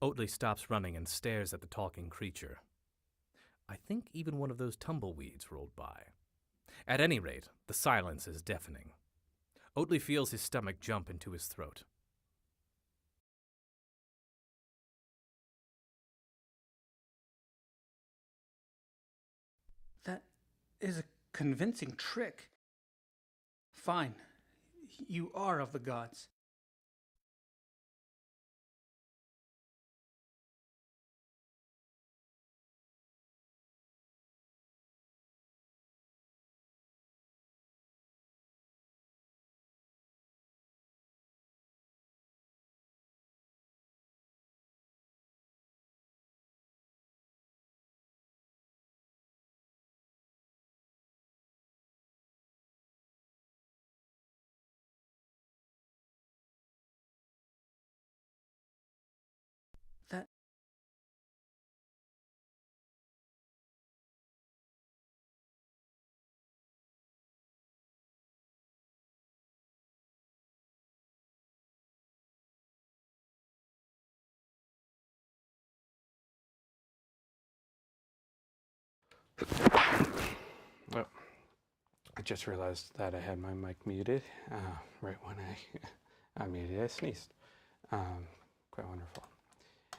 Oatly stops running and stares at the talking creature. I think even one of those tumbleweeds rolled by. At any rate, the silence is deafening. Oatly feels his stomach jump into his throat. That is a convincing trick. Fine. You are of the gods. That Oh, I just realized that I had my mic muted right when I unmuted. I sneezed. Quite wonderful.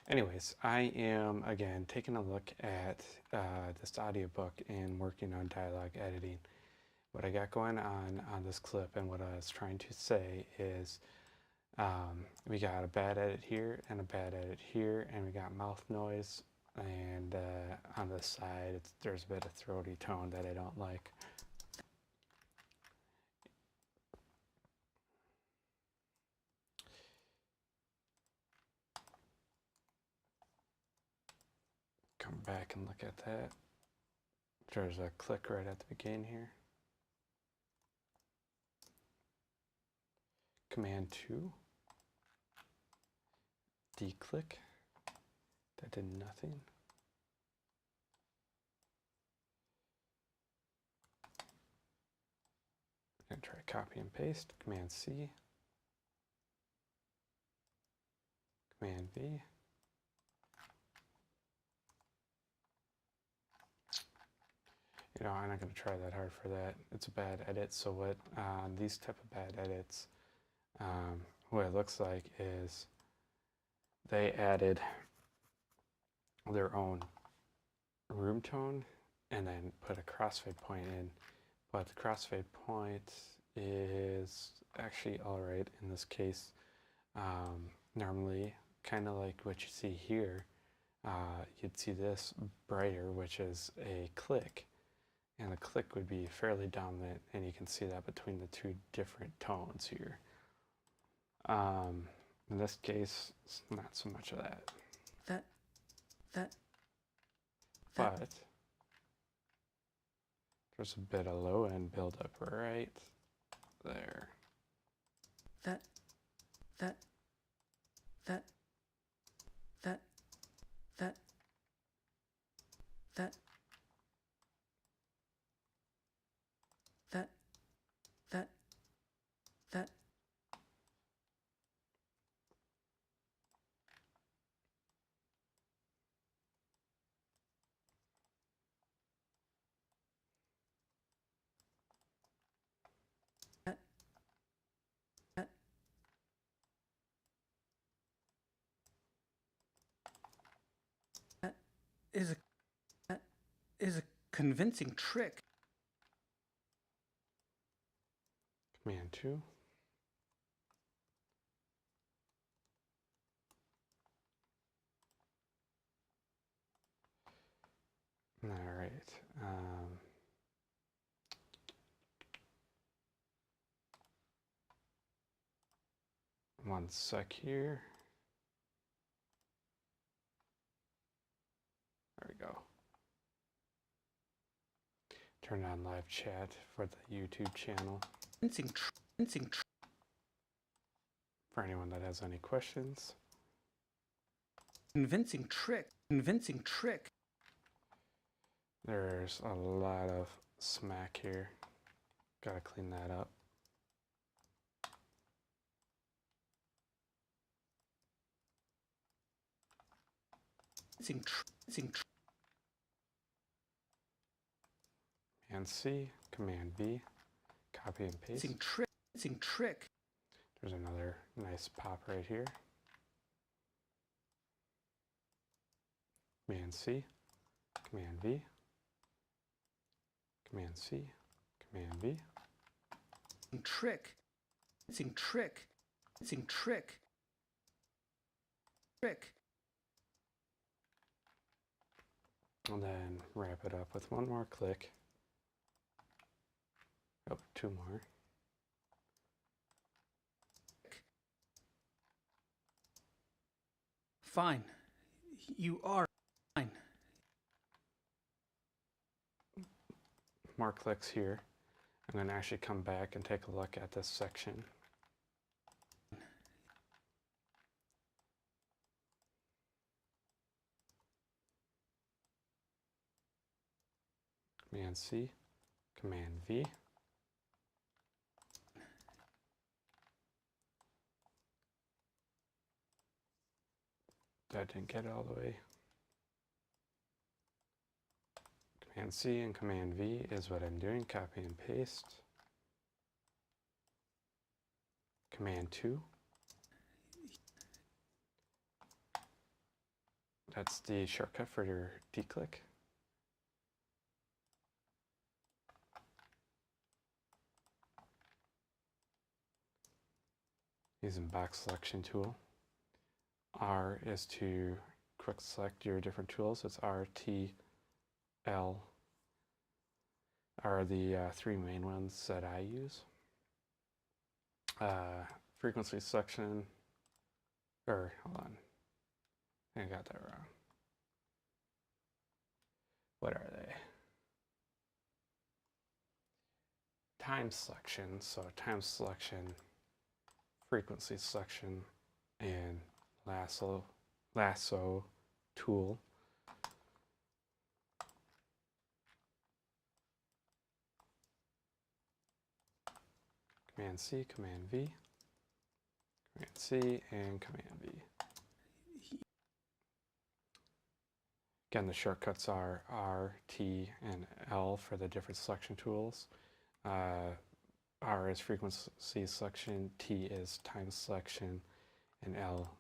Anyways, I am again taking a look at this audiobook and working on dialogue editing. What I got going on this clip and what I was trying to say is we got a bad edit here and a bad edit here, and we got mouth noise, and on the side there's a bit of throaty tone that I don't like. Come back and look at that. There's a click right at the beginning here. Command 2. D-click. That did nothing. I'm going to try copy and paste. Command C. Command V. You know, I'm not going to try that hard for that. It's a bad edit. So what these type of bad edits, what it looks like is they added their own room tone and then put a crossfade point in. But the crossfade point is actually all right in this case. Normally, kind of like what you see here, you'd see this brighter, which is a click. And the click would be fairly dominant, and you can see that between the two different tones here. In this case, it's not so much of that. But there's a bit of low end buildup right there. that is a convincing trick. Command 2. All right. One sec here. There we go. Turn on live chat for the YouTube channel. For anyone that has any questions. Convincing trick. There's a lot of smack here. Gotta clean that up. Command C, Command V, copy and paste. Trick. There's another nice pop right here. Command C, Command V, Command C, Command V. Trick. And then wrap it up with one more click. Oh, two more. Fine. You are fine. More clicks here. I'm going to actually come back and take a look at this section. Command C, Command V. That didn't get it all the way. Command C and Command V is what I'm doing. Copy and paste. Command 2. That's the shortcut for your D-click. Using box selection tool. R is to quick select your different tools. It's R, T, L are the three main ones that I use. Frequency selection, or hold on, I got that wrong. What are they? Time selection, so time selection, frequency selection, and lasso tool. Command C, Command V, Command C, and Command V. Again, the shortcuts are R, T, and L for the different selection tools. R is frequency selection, T is time selection, and L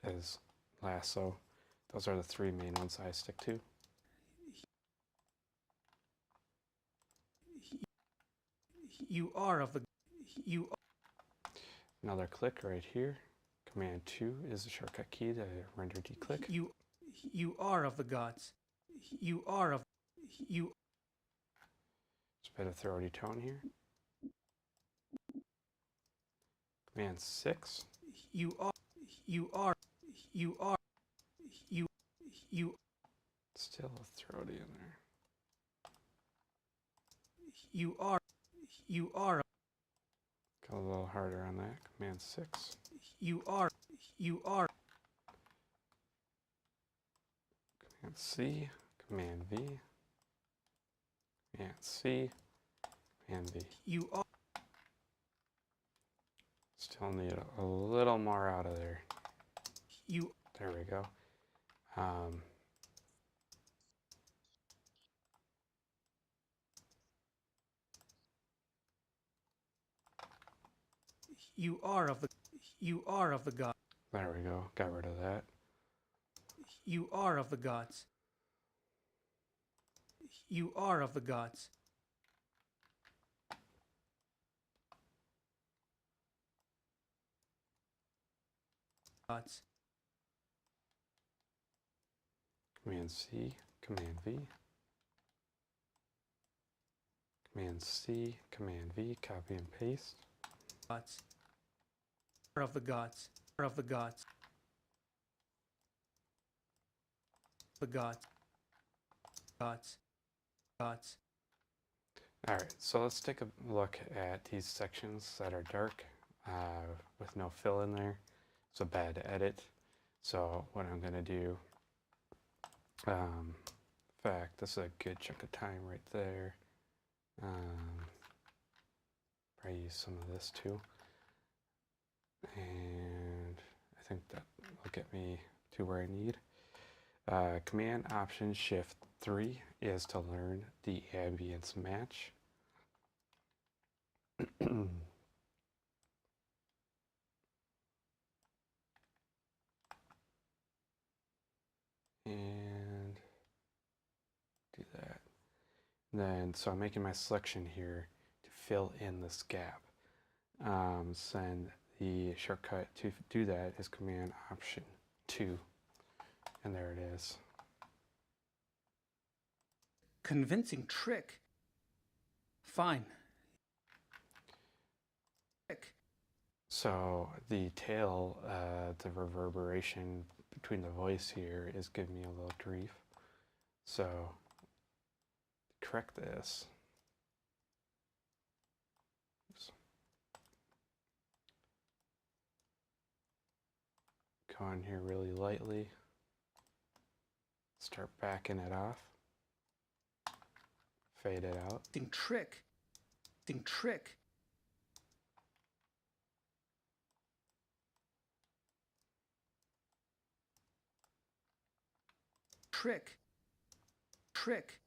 is lasso. Those are the three main ones I stick to. Another click right here. Command 2 is the shortcut key to render D-click. You are of the gods. You are of you. There's a bit of throaty tone here. Command 6. You are. Still throaty in there. You are. Got a little harder on that. Command 6. You are. Command C, Command V, Command C, Command V. You are. Still need a little more out of there. You. There we go. You are of the. You are of the gods. There we go. Got rid of that. You are of the gods. You are of the gods. Gods. Command C, Command V. Command C, Command V, copy and paste. Gods. Are of the gods. Are of the gods. The gods. Gods. Gods. All right, so let's take a look at these sections that are dark with no fill in there. It's a bad edit. So what I'm going to do, in fact, this is a good chunk of time right there. Probably use some of this too. And I think that will get me to where I need. Command Option Shift 3 is to learn the ambience match. And do that. Then, so I'm making my selection here to fill in this gap. Send the shortcut to do that is Command Option 2, and there it is. Convincing trick. Fine. Trick. So the tail, the reverberation between the voice here is giving me a little grief. So correct this. Oops. Go in here really lightly. Start backing it off. Fade it out. Trick. Trick. Trick. Trick.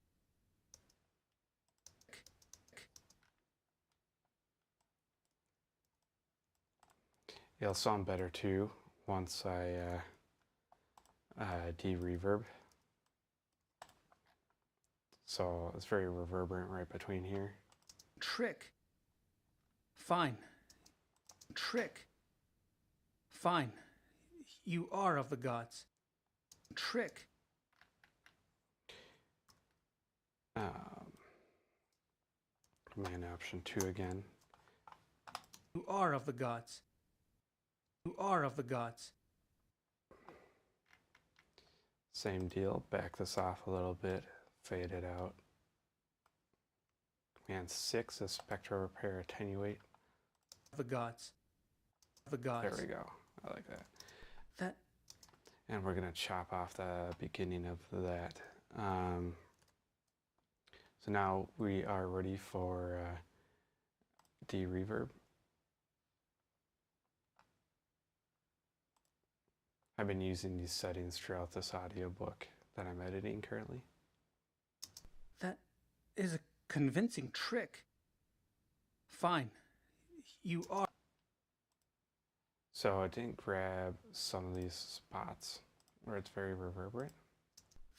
It'll sound better too once I de-reverb. So it's very reverberant right between here. Trick. Fine. Trick. Fine. You are of the gods. Trick. Command Option 2 again. You are of the gods. You are of the gods. Same deal, back this off a little bit, fade it out. Command 6 is Spectral Repair Attenuate. The gods. The gods. There we go, I like that. That. And we're gonna chop off the beginning of that. So now we are ready for de-reverb. I've been using these settings throughout this audiobook that I'm editing currently. That is a convincing trick. Fine. You are. So I didn't grab some of these spots where it's very reverberant.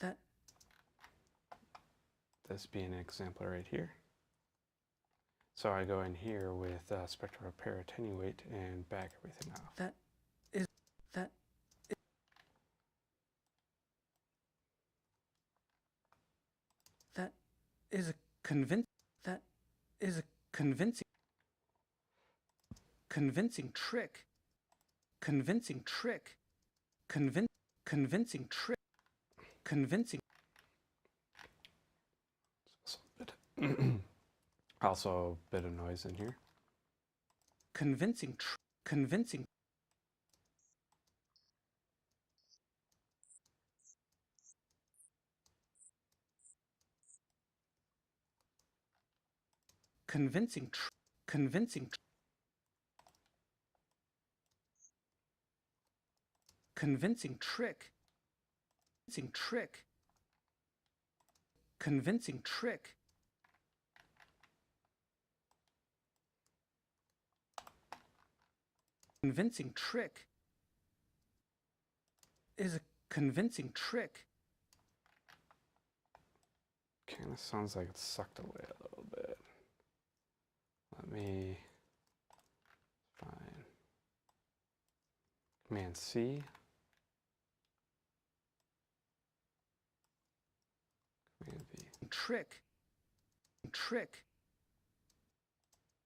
That. This being an example right here. So I go in here with Spectral Repair Attenuate and back everything off. That is a convincing trick. Convincing trick. Convincing trick. Convincing. Also a bit of noise in here. Convincing. Convincing. Convincing. Convincing. Convincing trick. Convincing trick. Convincing trick. Convincing trick is a convincing trick. Kind of sounds like it's sucked away a little bit. Let me find Command C. Command V. Trick. Trick.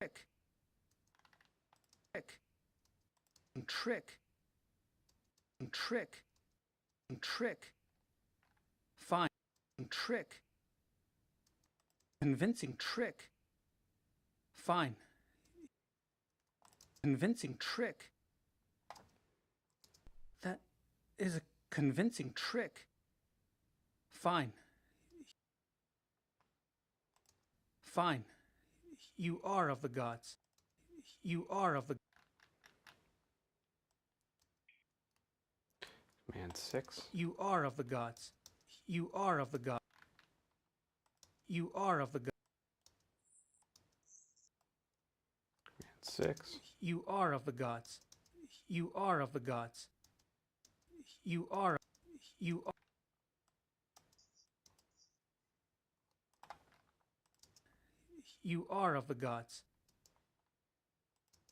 Trick. Trick. Trick. Trick. Trick. Fine. Trick. Convincing trick. Fine. Convincing trick. That is a convincing trick. Fine. Fine. You are of the gods. You are of the Command 6. You are of the gods. You are of the gods. You are of the gods. Command 6. You are of the gods. You are of the gods. You are. You are. You are of the gods.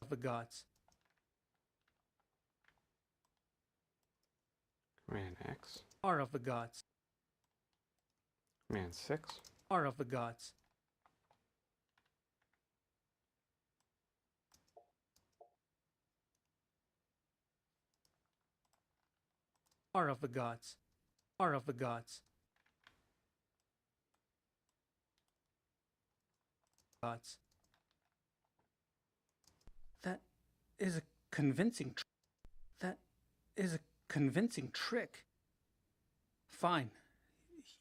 Of the gods. Command X. Are of the gods. Command 6. Are of the gods. Are of the gods. Are of the gods. Gods. That is a convincing that is a convincing trick. Fine.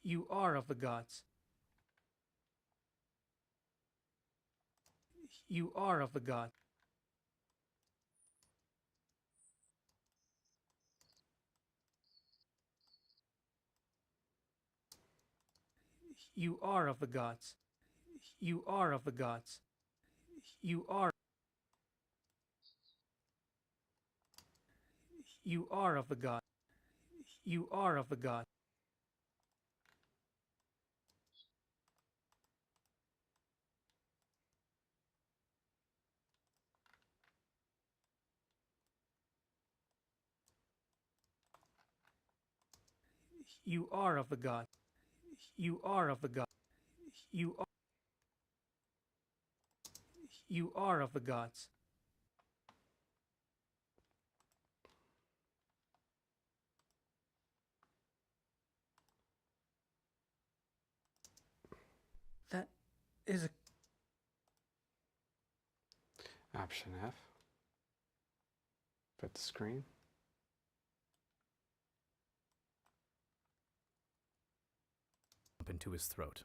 You are of the gods. You are of the gods. You are of the gods. You are of the gods. You are. You are of the gods. You are of the gods. You are of the gods. You are of the gods. You are. You are of the gods. That is a Option F. Fit the screen. Up into his throat.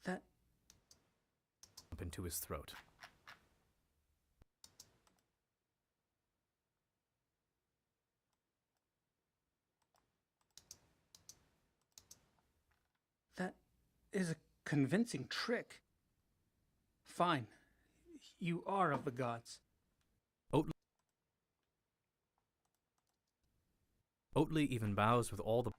that Up into his throat. that is a convincing trick. Fine. You are of the gods. Oatly even bows with all the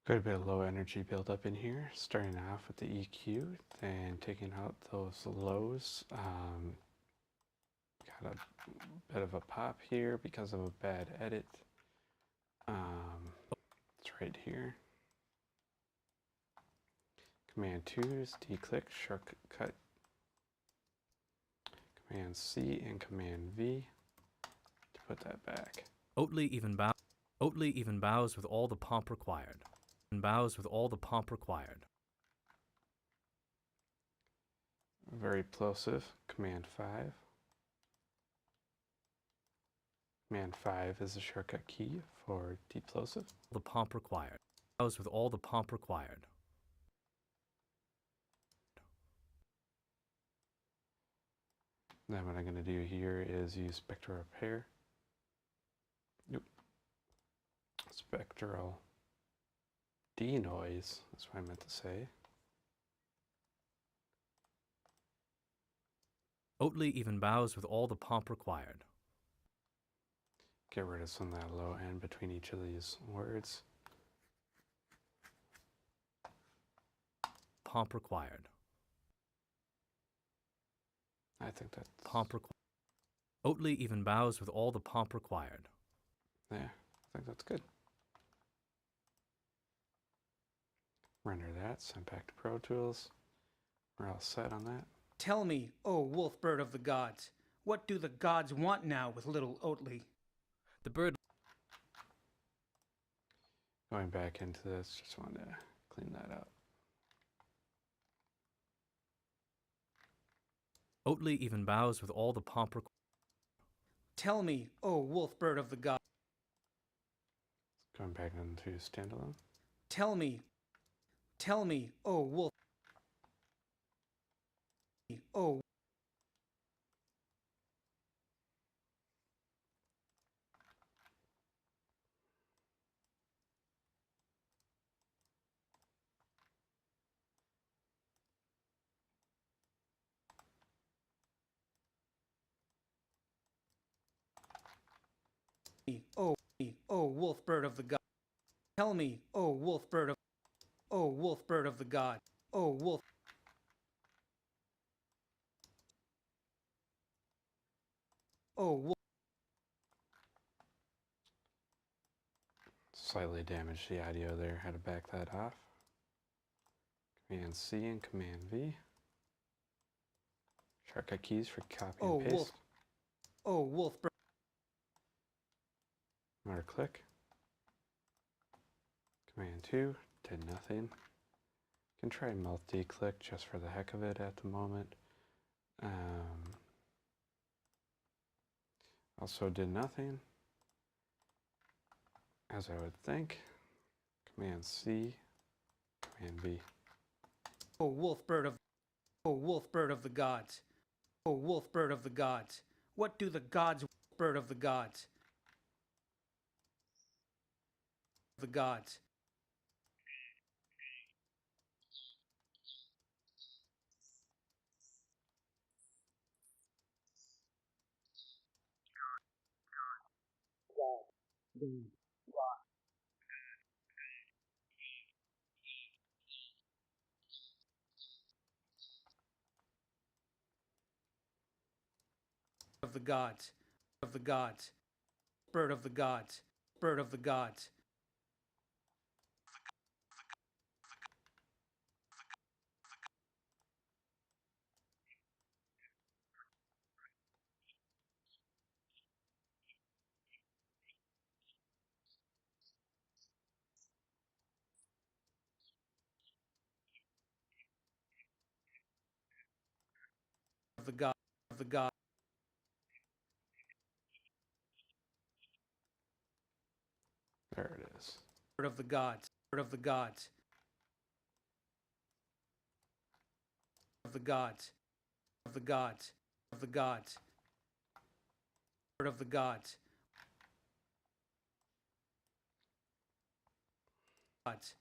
Quite a bit of low energy buildup in here, starting off with the EQ, then taking out those lows. Got a bit of a pop here because of a bad edit. It's right here. Command 2 is declick, shortcut. Command C and Command V to put that back. Oatly even bows with all the pomp required. And bows with all the pomp required. Very plosive. Command 5. Command 5 is a shortcut key for deplosive. The pomp required. Bows with all the pomp required. Then what I'm going to do here is use spectral repair. Spectral denoise, that's what I meant to say. Oatly even bows with all the pomp required. Get rid of some of that low end between each of these words. Pomp required. I think that's... Pomp required. Oatly even bows with all the pomp required. Yeah, I think that's good. Render that, send back to Pro Tools. We're all set on that. Tell me, O wolf bird of the gods, what do the gods want now with little Oatly? The bird Going back into this, just wanted to clean that up. Oatly even bows with all the pomp required. Tell me, O wolf bird of the gods. Going back into standalone. Tell me, O wolf. O O wolf bird of the god. Tell me, O wolf bird of the god. O wolf. O wolf. Slightly damaged the audio there. Had to back that off. Command C and Command V. Shortcut keys for copy and paste. Wolf. O wolf bird. Another click. Command 2, did nothing. Can try multi-click just for the heck of it at the moment. Also did nothing, as I would think. Command C, Command V. O wolf bird of the gods. O wolf bird of the gods. What do the gods, bird of the gods? The gods. Of the gods. Of the gods. Bird of the gods. Bird of the gods. Of the god. Of the god. There it is. Bird of the gods. Bird of the gods. Of the gods. Of the gods. Of the gods. Bird of the gods. Gods.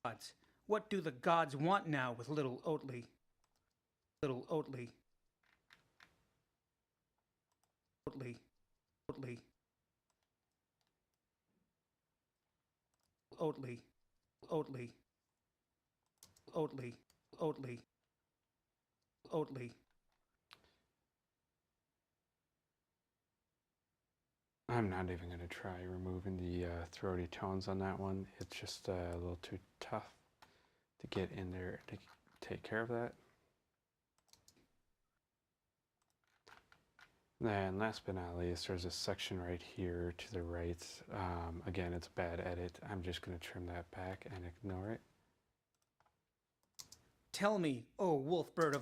Gods. What do the gods want now with little Oatly? Little Oatly. Oatly. Oatly. Oatly. Oatly. Oatly. Oatly. Oatly. I'm not even going to try removing the throaty tones on that one. It's just a little too tough to get in there to take care of that. And last but not least, there's a section right here to the right. Again, it's a bad edit. I'm just going to trim that back and ignore it. Tell me, oh wolf bird of.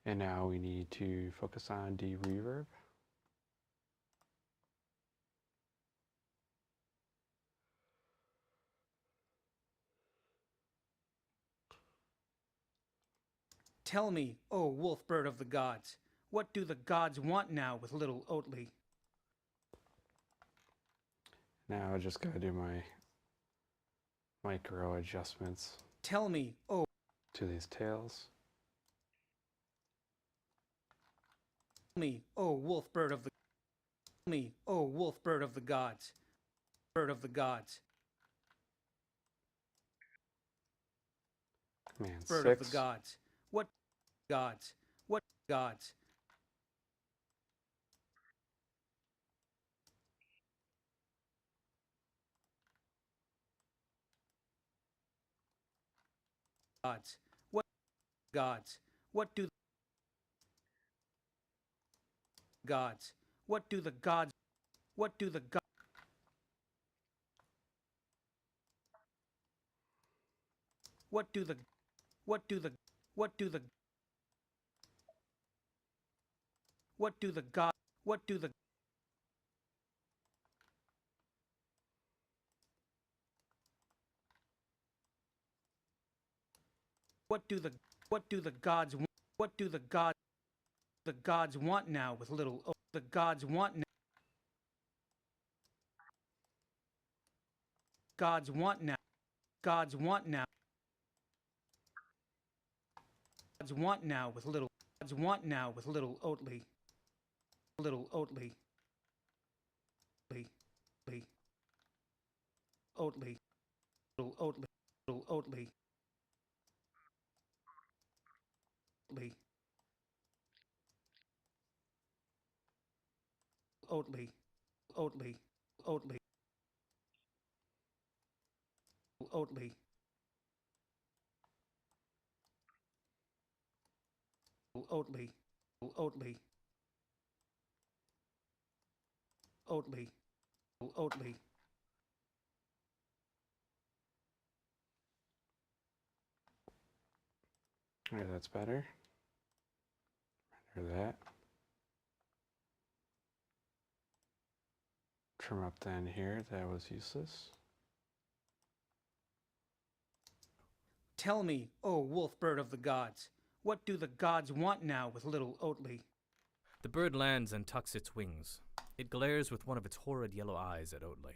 And now we need to focus on de-reverb. Tell me, oh wolf bird of the gods, what do the gods want now with little Oatly? Now I just gotta do my micro adjustments. Tell me, oh. To these tails. Tell me, oh wolf bird of the. Tell me, oh wolf bird of the gods, bird of the gods. Command bird 6. of the gods. What gods? What gods? Gods. What gods? What do gods? What do the gods? What do the gods? What do the what do the what do the what do the god what do the what do the what do the gods what do the gods want now with little the gods want now gods want now gods want now gods want now with little gods want now with little Oatly little Oatly Oatly. Oatly. Little Oatly. Little Oatly. Oatly. Oatly. Oatly. Oatly. Oatly. Oatly. Oatly. Oatly. Oatly. Okay, that's better. Render that. Trim up the end here. That was useless. Tell me, O wolf bird of the gods, what do the gods want now with little Oatly? The bird lands and tucks its wings. It glares with one of its horrid yellow eyes at Oatly.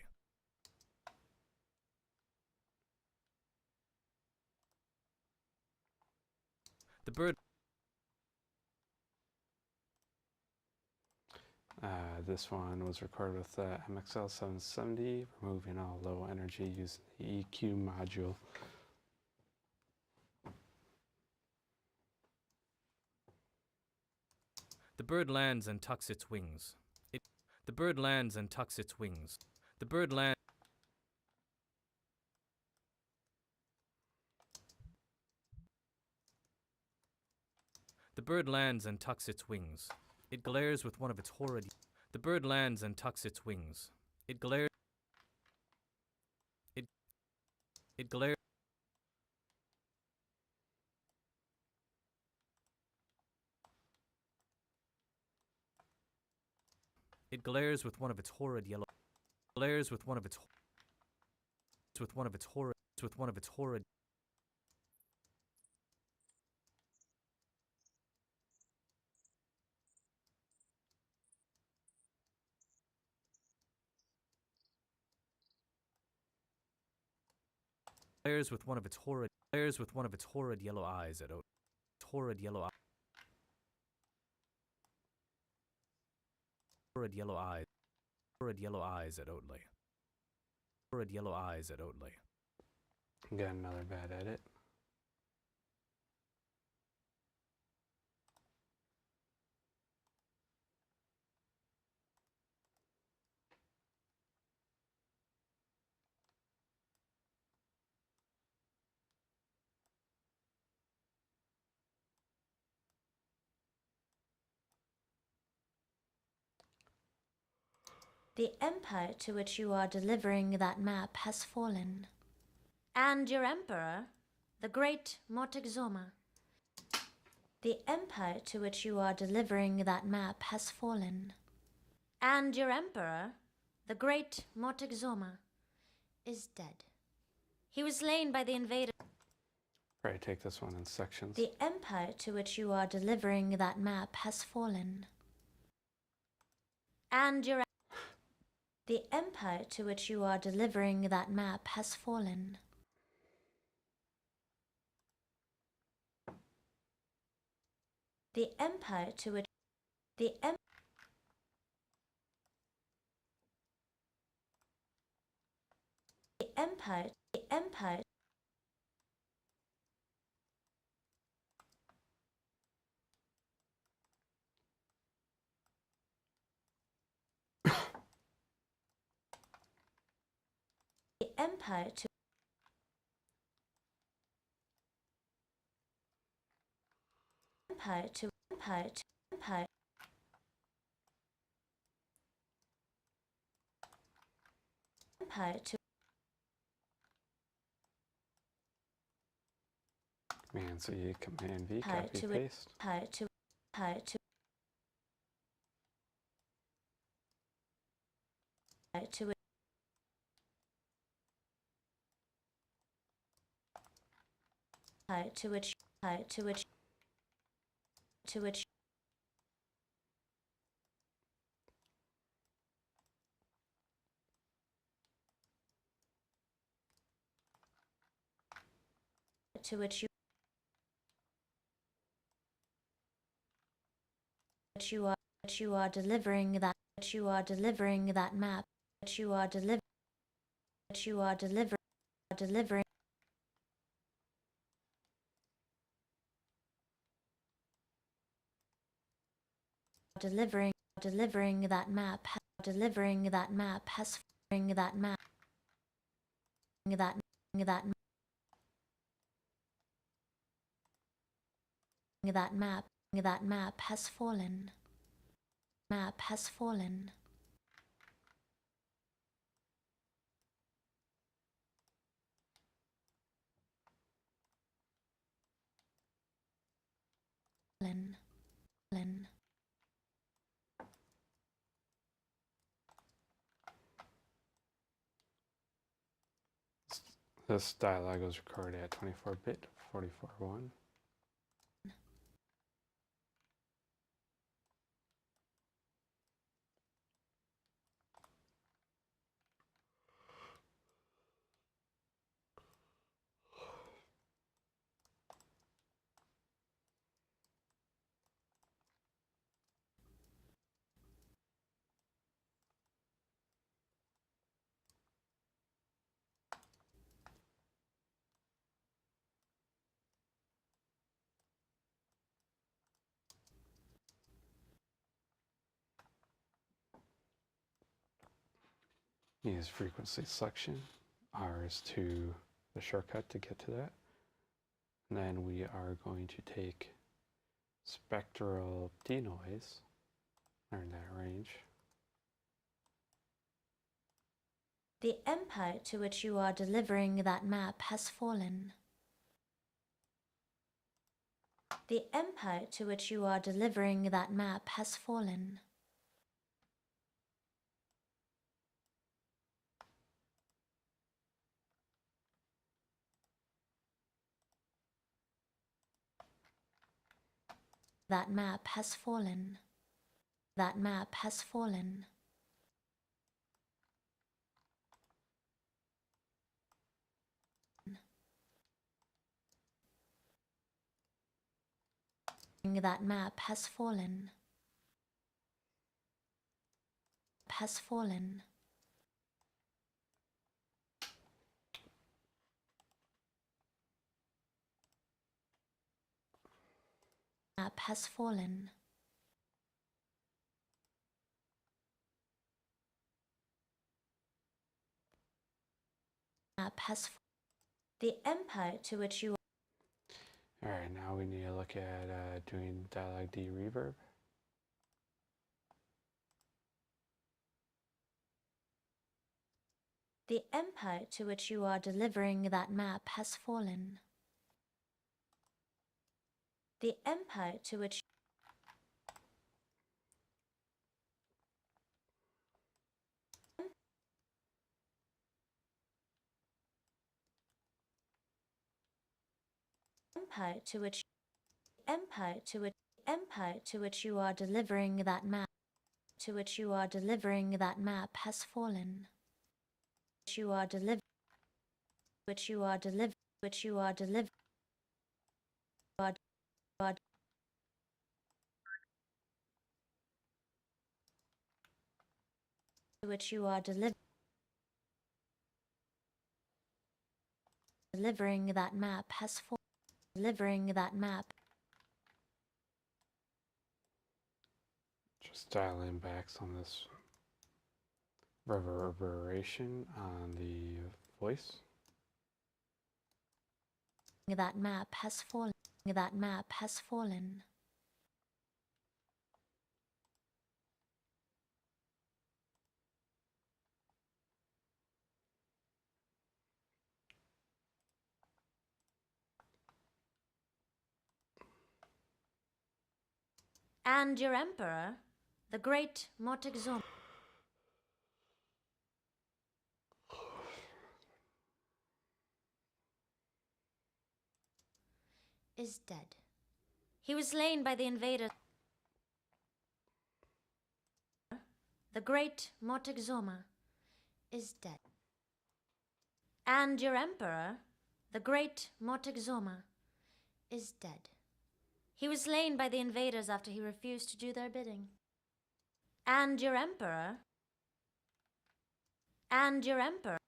The bird. This one was recorded with the MXL 770, removing all low energy using the EQ module. The bird lands and tucks its wings. The bird lands and tucks its wings. The bird lands. The bird lands and tucks its wings. It glares with one of its horrid. The bird lands and tucks its wings. It glares. It glares. It glares with one of its horrid yellow. Glares with one of its. With one of its horrid. With one of its horrid. Glares with one of its horrid. Glares with one of its horrid yellow eyes at Oatly. Horrid yellow eyes. Horrid yellow eyes. Horrid yellow eyes at Oatly. Horrid yellow eyes at Oatly. Got another bad edit. The empire to which you are delivering that map has fallen. And your emperor, the great Moctezuma. The empire to which you are delivering that map has fallen. And your emperor, the great Moctezuma, is dead. He was slain by the invaders. Probably take this one in sections. The empire to which you are delivering that map has fallen. And your The empire to which you are delivering that map has fallen. The empire to which the em the empire the empire to empire to empire to empire empire to Man, so you Command V, empire copy to paste. empire to empire to empire to empire to which empire to which to which to which you are delivering that map which you are delivering, which you are delivering, delivering, delivering, delivering that map, delivering that map has delivering that map, that that that map, that map has fallen, map has fallen. Fallen, fallen. This dialogue was recorded at 24-bit, 44.1. Use frequency selection. R is to the shortcut to get to that. And then we are going to take spectral denoise, learn that range. The empire to which you are delivering that map has fallen. The empire to which you are delivering that map has fallen. That map has fallen. That map has fallen. That map has fallen. Has fallen. Map has fallen. Map has the empire to which you All right, now we need to look at doing dialogue D reverb. the empire to which you are delivering that map has fallen. The empire to which empire to which empire to which empire to which you are delivering that map to which you are delivering that map has fallen. Which you are delivering which you are delivering which you are delivering which you are delivering that map has fallen. Delivering that map. Just dial in back some of this reverberation on the voice. That map has fallen. That map has fallen. And your emperor, the great Montezuma, is dead. He was slain by the invaders. The great Montezuma is dead. And your emperor, the great Montezuma, is dead. He was slain by the invaders after he refused to do their bidding. And your emperor, And your emperor.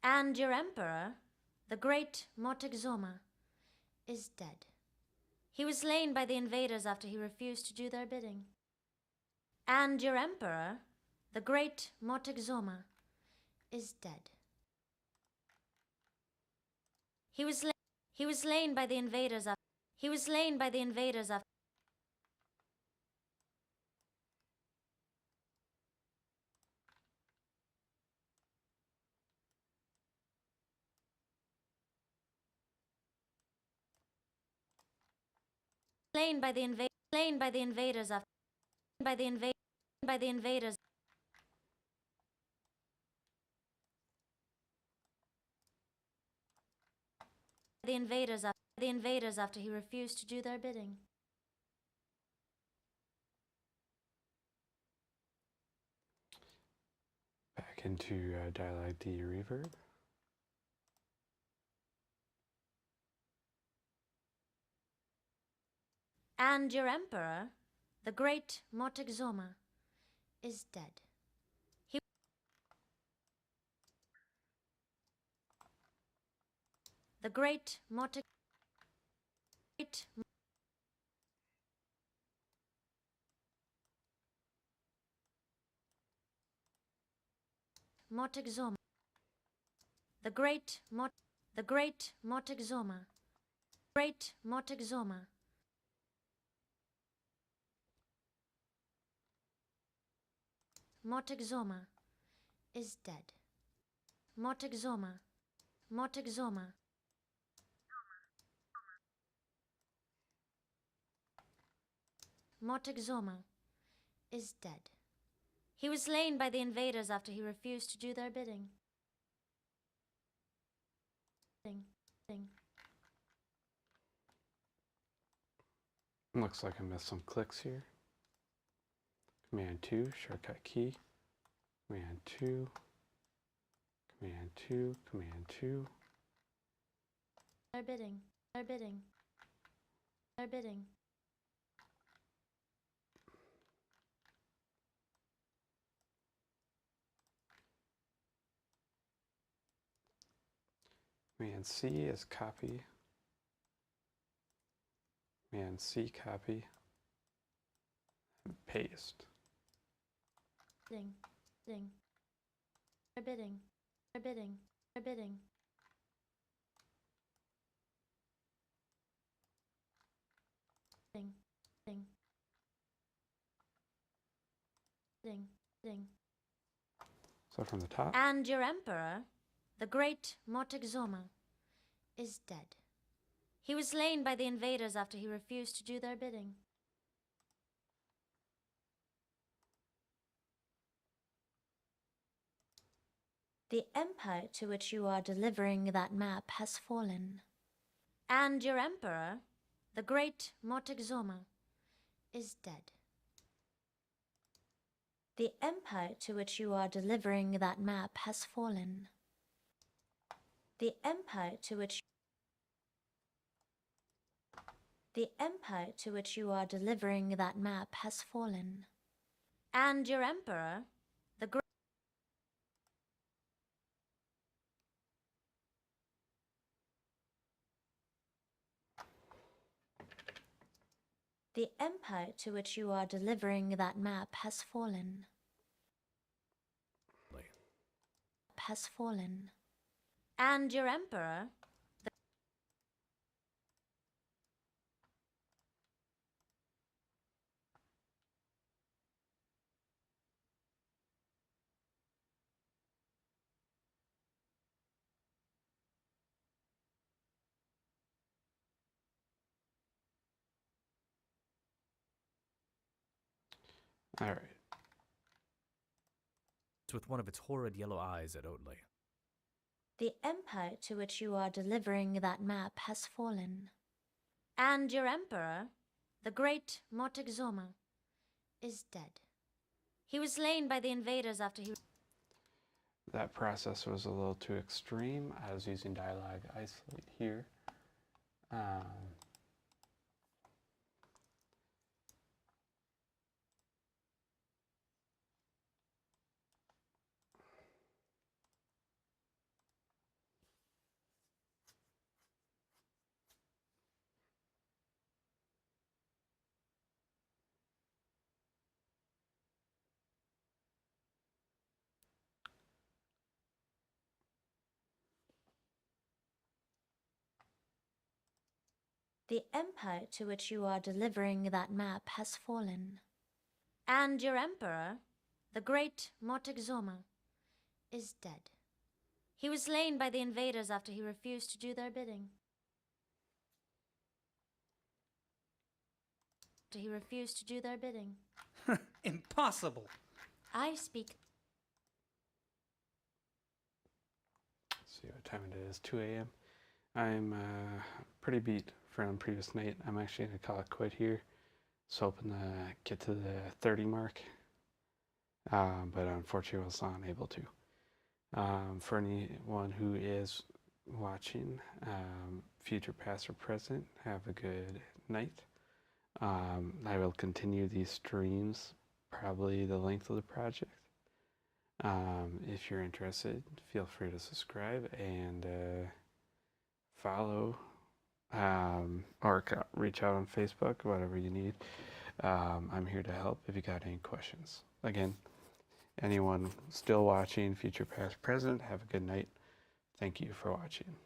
And your emperor, the great Moctezuma, is dead. He was slain by the invaders after he refused to do their bidding. And your emperor, the great Moctezuma, is dead. He was slain by the invaders after he was slain by the invaders after slain by the invaders after by the invaders by the invaders the invaders after he refused to do their bidding. Back into dialogue D reverb. And your emperor, the great Moctezuma, is dead. The great Moctezuma. The great Moctezuma. Great Moctezuma. Moctezuma is dead. Moctezuma. Moctezuma. Moctezuma is dead. He was slain by the invaders after he refused to do their bidding. Looks like I missed some clicks here. Command 2, shortcut key. Command 2. Command 2, Command 2. Their bidding. Their bidding. Their bidding. Command C is copy. Command C, copy. And paste. Bidding. Bidding. Their bidding. Their bidding. Their bidding. Ding. Ding. Ding. Ding. So from the top. And your emperor, the great Moctezuma, is dead. He was slain by the invaders after he refused to do their bidding. The empire to which you are delivering that map has fallen. And your emperor, the great Moctezuma, is dead. The empire to which you are delivering that map has fallen. The empire to which you are delivering that map has fallen. And your emperor, the great The empire to which you are delivering that map has fallen. Has fallen. And your emperor, All right. With one of its horrid yellow eyes at Oatley. the empire to which you are delivering that map has fallen. And your emperor, the great Moctezuma, is dead. He was slain by the invaders after he... That process was a little too extreme. I was using dialogue isolate here. The empire to which you are delivering that map has fallen. And your emperor, the great Moctezuma, is dead. He was slain by the invaders after he refused to do their bidding. He refused to do their bidding. Impossible. I speak. Let's see what time it is. 2 a.m. I'm pretty beat from the previous night. I'm actually going to call it quit here. Just hoping to get to the 30 mark. But unfortunately I was unable to. For anyone who is watching, future past or present, have a good night. I will continue these streams, probably the length of the project. If you're interested, feel free to subscribe and follow, or reach out on Facebook, whatever you need. I'm here to help if you got any questions. Again, anyone still watching, future past present, have a good night. Thank you for watching.